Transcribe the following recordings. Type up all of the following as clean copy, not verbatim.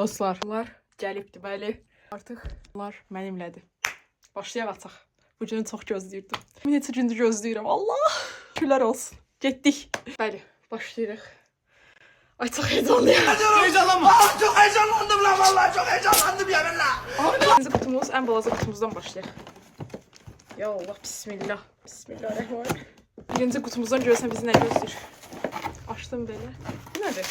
Dostlar, bunlar gəlibdi, bəli. Artıq bunlar mənimlədir. Başlayaq açaq. Bu günü çox gözləyirdim. Neçə gündür gözləyirəm. Allah! Şükürlər olsun. Getdik. Bəli, başlayırıq. Ay çox heyecanlıyım. Çok heyecanlandım lan vallahi çok heyecanlandım ya billah. Birinci kutumuz, ən balaca kutumuzdan başlayaq. Ya Allah, bismillah. Bismillahirrahmanirrahim. Birinci kutumuzdan görürsən bizi nə gözləyir. Açdım belə. Bu nədir?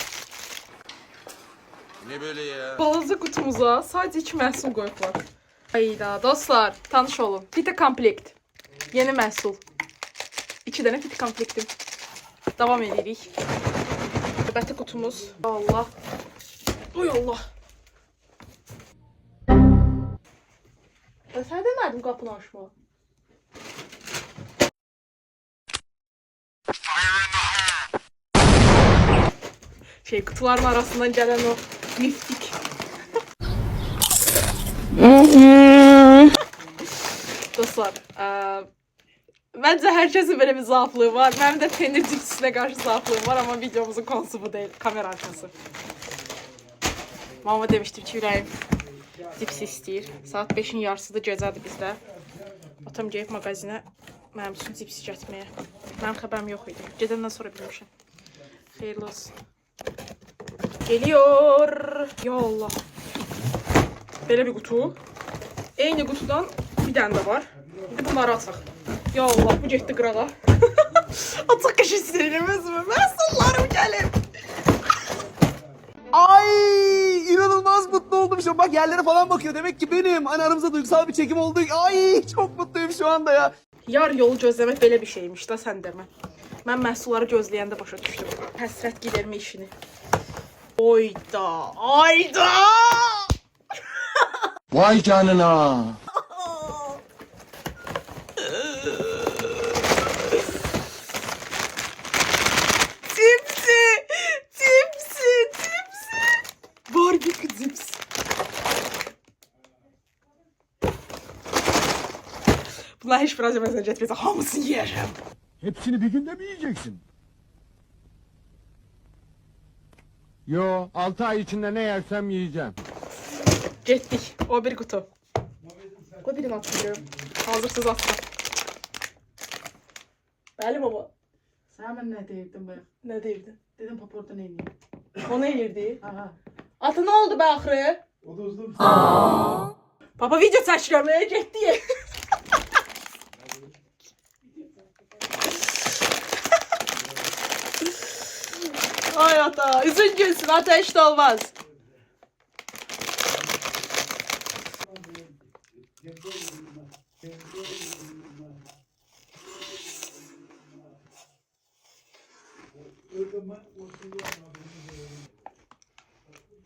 Ne böyle ya? Balaca kutumuza sadece 2 məhsul qoyublar. Hayda dostlar, tanış olun. Fite komplekt. Yeni məhsul. 2 dənə fite komplektim. Davam edirik. Növbəti kutumuz. Allah. Oy Allah. Ben sənə demədim qapını açma. Kutuların arasından gelen o mistik. Dostlar, bence herkesin böyle bir zaaflığı var. Benim de peynir cipsine karşı zaaflığım var ama videomuzun konusu bu değil. Kamera arkası. Mama demiştim ki yüreğim cips istəyir. Saat 5'in yarısıdır, gecədir bizdə. Atam gəlib mağazinə mənim üçün cips gətirməyə. Mənim xəbərim yox idi. Gedəndən sonra bilmişəm. Xeyirli olsun. Geliyor. Ya Allah. Böyle bir kutu. Eyni kutudan bir tane de var. Bunları açaq. Ya Allah, bu getdi qırağa. Açıq qəşə istəyirimiz mi? Məhsullarım gəlib. Ay inanılmaz mutlu oldum şu an. Bak yerlere falan bakıyor. Demek ki benim hani aramızda duygusal bir çekim oldu. Ay çok mutluyum şu anda ya. Yar yolu gözləmək belə bir şeymiş da, sən demə. Mən məhsulları gözləyəndə başa düşdüm. Həsrət gidermə işini. Oyda, ayda! Vay canına. Cipsi! Barbekü cips. Bunlar heç bir acımasına getməyəcək. Hamısını yiyəcəm. Hepsini bir günde mi yiyeceksin? Yo, 6 ay içinde ne yersem yiyeceğim. Getdik. O bir kutu. O birini atıyorum. Hazırsız atma. Bəli baba. Sana ben ne deyirdim bayaq? Nə deyirdin? Dedim paporda ne yiyeyim? O ne yirdi? Aha. Atı ne oldu be axırı? O da uzun. Baba video çəkirəm, getdik. Ay ata, üzün gülsün, ateş de olmaz.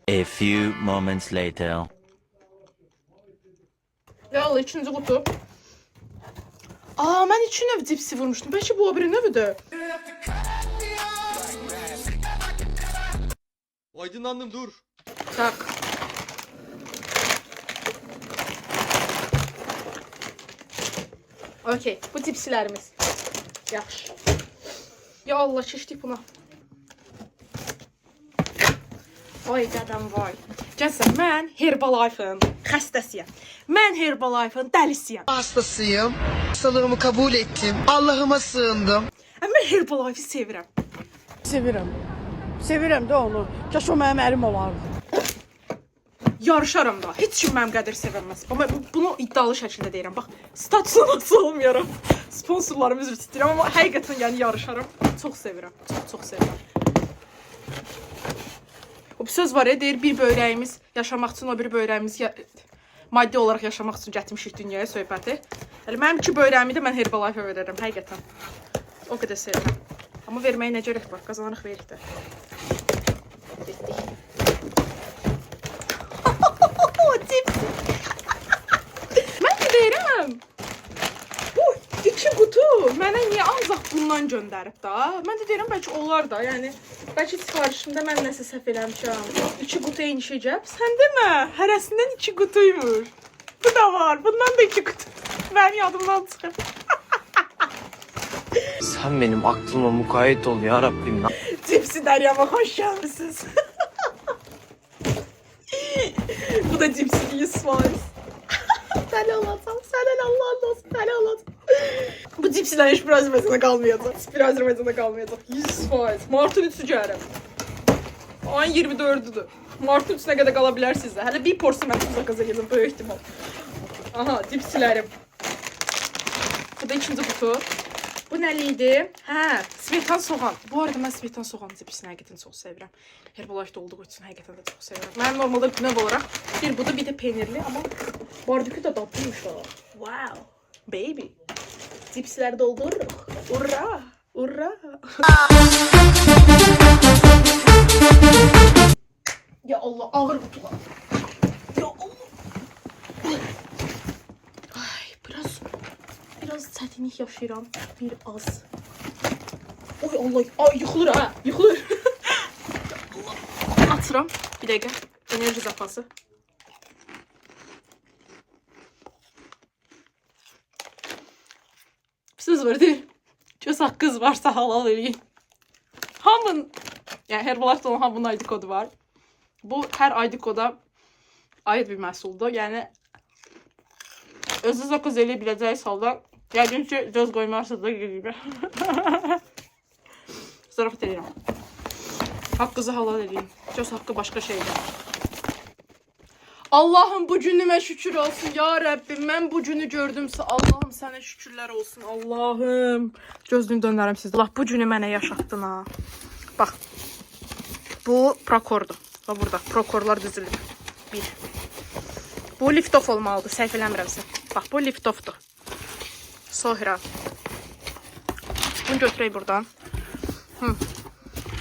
A few moments later. Ya Allah, 3-cü kutu. Aa, mən 2 növ cipsi vurmuşdum. Bəlkə bu o biri növüdür. Aydınlandım dur. Tak. Okey, bu cipsilərimiz. Yaxşı. Ya Allah, şişdik buna. Vay dədəm, vay. Gəlsən, mən Herbalife-ın xəstəsiyəm. Mən Herbalife-ın dəlisiyəm. Hastasıyım. Hastalığımı kabul ettim. Allah'ıma sığındım. Mən Herbalife-i sevirəm. Sevirəm də onu. Kaş o mənim ərim olardı. Yarışaram da. Heç kim mənim qədər sevəməz. Amma bunu iddialı şəkildə deyirəm. Bax, statusuna nasıl olmuyorum. Sponsorlarımı üzr istəyirəm, amma həqiqətən yəni yarışaram. Çox sevirəm. Çox sevirəm. O bir söz var ya, deyir bir böyrəyimiz yaşamaq üçün, o bir böyrəyimiz maddi olaraq yaşamaq üçün gətirmişik dünyaya söhbəti. Yəni mənim 2 böyrəyimi də mən Herbalife-a verərəm, həqiqətən. O qədər sevirəm. Amma verməyə nə gərək var? Qazanırıq, veririk də. Getdik. Mən də deyirəm. Bu 2 kutu mənə niyə ancaq bundan göndərib da? Mən də deyirəm, bəlkə olar da. Yəni, bəlkə sifarişimdə mən nəsə səhv eləmişəm. 2 kutu eyni şey gəlib. Sən demə, hərəsindən 2 kutuymuş. Bu da var, bundan da 2 kutu. Mənim yadımdan çıxıb. Sen benim aklıma mukayyet ol ya Rabbim. Cipsi Derya'ma hoş gelmişsiniz. Bu da cipsi 100%. Sen anlatsam, sen Allah'ın olsun, sen anlatsam. Bu cipsler hiçbir Azərbaycanda qalmayacaq. Hiçbir Azərbaycanda qalmayacaq. 100%. Martın 3-ü gəlirəm. Ayın 24-düdür. Martın 3-nə qədər qala bilərsiniz. Hələ bir porsiya mən tuzla qazanacağım, böyük ehtimal. Aha, cipslərim. Bu da ikinci qutu. Bu nəliydi? Hə, svetan soğan. Bu arada mən svetan soğan cipsini həqiqətən çox sevirəm. Herbalife olduğu üçün həqiqətən də çox sevirəm. Mən normalda növ olaraq bir budur, bir də peynirli, amma barbekü də dadlıymış o. Wow, baby. Cipsləri doldururuq. Urra, urra. Ya Allah, ağır qutular. Ya Allah. Ay, biraz çətinlik yaşayıram. Bir az. Oy Allah. Ay, yıxılır ha. Yıxılır. Allah. Atıram. Bir dəqiqə. Enerji zapası. Bir söz var deyil. Göz haqqınız varsa halal eləyin. Hamın, yəni Herbalife olan hamının ID kodu var. Bu hər ID koda aid bir məhsuldur. Yəni özünüz zakaz eləyə biləcəyiz halda yəqin ki, göz qoymarsınız da gibi. Zarafat edirəm. Haqqınızı halal edin. Göz haqqı başqa şeydir. Allah'ım bu günüme şükür olsun ya Rabbim. Ben bu günü gördümsə Allah'ım sənə şükürlər olsun. Allah'ım. Gözlüyümü döndərəm sizdə. Allah bu günü mənə yaşatdın ha. Bax. Bu prokordur. Və burada prokorlar düzülür. Bir. Bu liftof olmalıdır. Səhv eləmirəmsə. Bax bu liftofdur. Sonra. Bunu götürək buradan.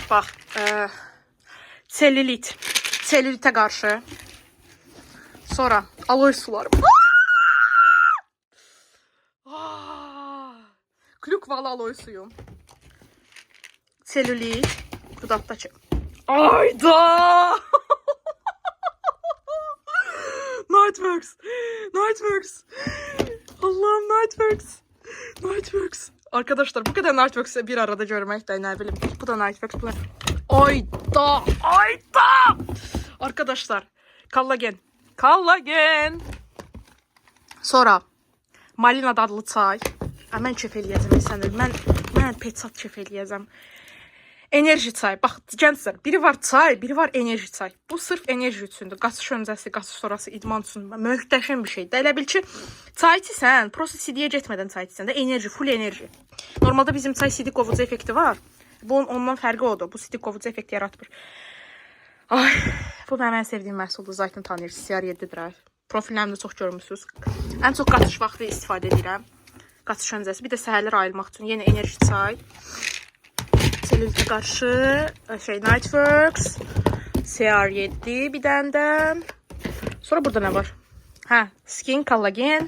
Bax. Selülit. Selülitə qarşı. Sonra aloe sularım. Klükvalı aloe suyum. Selülit. Dudaqdakı. Ayda! Nightworks. Nightworks. Allah'ım Nightworks. Nightworks. Arkadaşlar bu kadar Nightworks'ı bir arada görmek de ne bileyim. Bu da Nightworks. Bu da... Ayda! Ayda! Arkadaşlar. Kollagen. Kollagen. Sonra malina dadlı çay. Mən kef eləyəcəm insanlar. Mən petsat kef eləyəcəm. Enerji çay. Bax, gənclər, biri var çay, biri var enerji çay. Bu sırf enerji üçündür. Qaçış öncəsi, qaçış sonrası idman üçün möhtəşəm bir şeydir. Elə bil ki, çay içsən, prosta sidiyə getmədən çay içsən də enerji, full enerji. Normalda bizim çay sidik qovucu effekti var. Bunun ondan fərqi odur. Bu sidik qovucu effekti yaratmır. Ay, bu mənim ən sevdiyim məhsuldur. Zaten tanıyırsınız. CR7 Drive. Profillərimdə çox görmüsünüz. Ən çox qaçış vaxtı istifadə edirəm. Qaçış öncəsi. Bir də səhərlər ayılmaq üçün yenə enerji çay. Selülitə qarşı Nightworks. CR7 bir dənə də. Sonra burada nə var? Hə, Skin, Kollagen.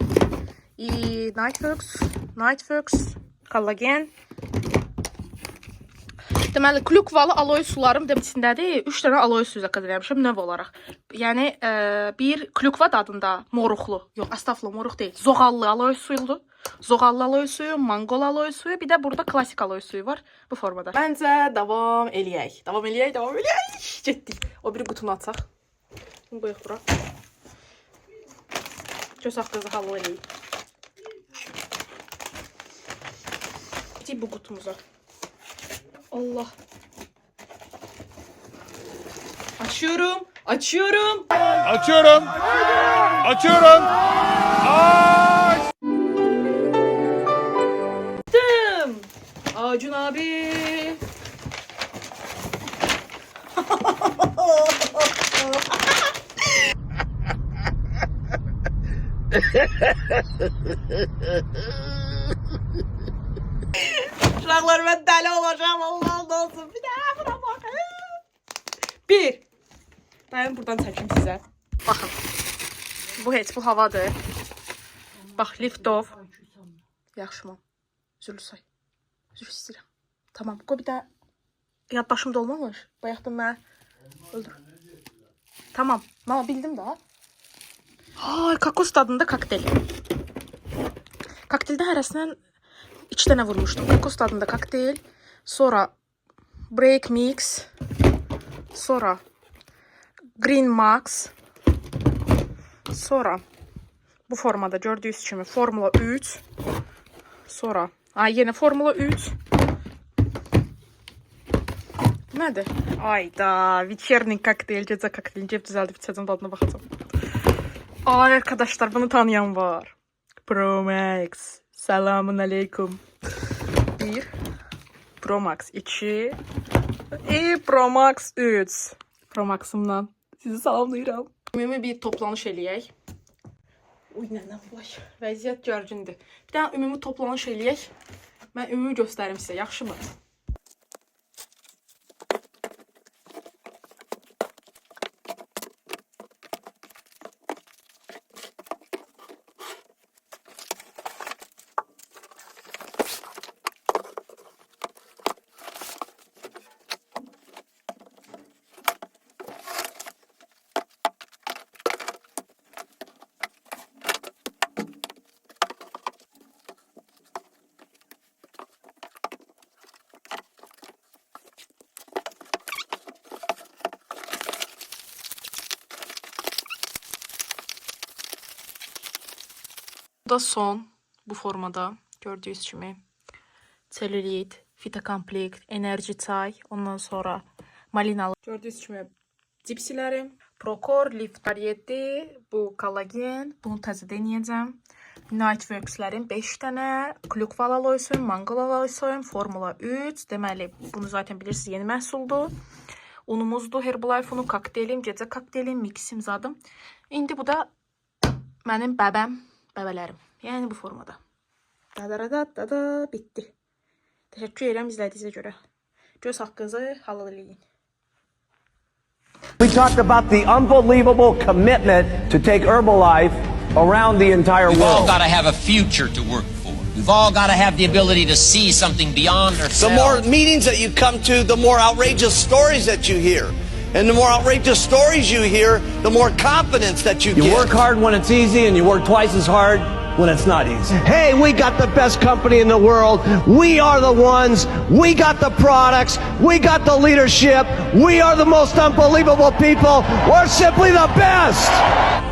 Nightworks, Kollagen. Deməli, klükvalı aloe sularım içindədir. 3 dənə aloe suyu zakaz eləmişəm növ olaraq. Yəni, bir klükva dadında moruqlu. Yox, astaflı moruq deyil. Zoğallı aloe suyudur. Zoğallı aloe suyu, mangol aloe suyu. Bir də burada klasik aloe suyu var bu formada. Məncə davam eləyək. Davam eləyək. Getdik. O biri qutunu açaq. Bunu qoyaq bura. Göz haqqınızı halal eləyik. Getdik bu qutumuza. Allah. Açıyorum. Açıyorum. Açıyorum. Açıyorum. Açtım. Acun abi. Uşaqlar ben deli olacağım. Allah'ım olsun. Bir daha buna bakın. Bir. Ben buradan çəkim sizə. Baxın. Bu heç bu havadır. Bax liftof. Yaxşı mı? Üzülü say. Üzülü istəyirəm. Tamam. Qoy bir də yaddaşımda olmamış. Bayaqdan mənə öldür. Tamam. Mama bildim daha. Ay, kakos tadında kokteyl. Kokteyldə hərəsindən 2 dənə vurmuşdum. Kakos tadında kokteyl. Sonra Break Mix. Sonra Green Max. Sonra bu formada gördüyünüz kimi Formula 3. Sonra yenə Formula 3. Nədir? Ayda, вечерний kokteyl, gecə kokteyl. Cep düzəldib içəcəm, dadına baxacağım. Ay arkadaşlar, bunu tanıyan var. Pro Max. Selamun aleyküm. 1. Pro Max 2. Pro Max 3. Pro Max'ımdan sizi salamlayıram. Ümumi bir toplanış eləyək. Uy, nənəm vay. Vəziyyət gərgindir. Bir dənə ümumi toplanış eləyək. Mən ümumi göstərim sizə, yaxşımı? Bu da son bu formada gördüğünüz kimi selülit, fitokomplekt, enerji çay, ondan sonra malinalı. Gördüğünüz kimi cipsilərim, Procor, Liftar 7, bu kollagen, bunu təzə denəyəcəm. Nightworks'lərim 5 dənə, klukval aloysoyum, mangal aloysoyum, Formula 3, deməli bunu zaten bilirsiniz yeni məhsuldur. Unumuzdur, Herbalife unu, kokteylim, gecə kokteylim, mixim zadım. İndi bu da mənim bəbələrim. Yəni bu formada. Bitti. Təşəkkür edirəm izlədiyinizə görə. Göz haqqınızı halal eləyin. We talked about the unbelievable commitment to take Herbalife around the entire We've all world. got to have a future to work for. We've all got to have the ability to see something beyond ourselves. The more meetings that you come to, the more outrageous stories that you hear. And the more outrageous stories you hear, the more confidence that you get. You work hard when it's easy and you work twice as hard when it's not easy. Hey, we got the best company in the world. We are the ones. We got the products. We got the leadership. We are the most unbelievable people. We're simply the best.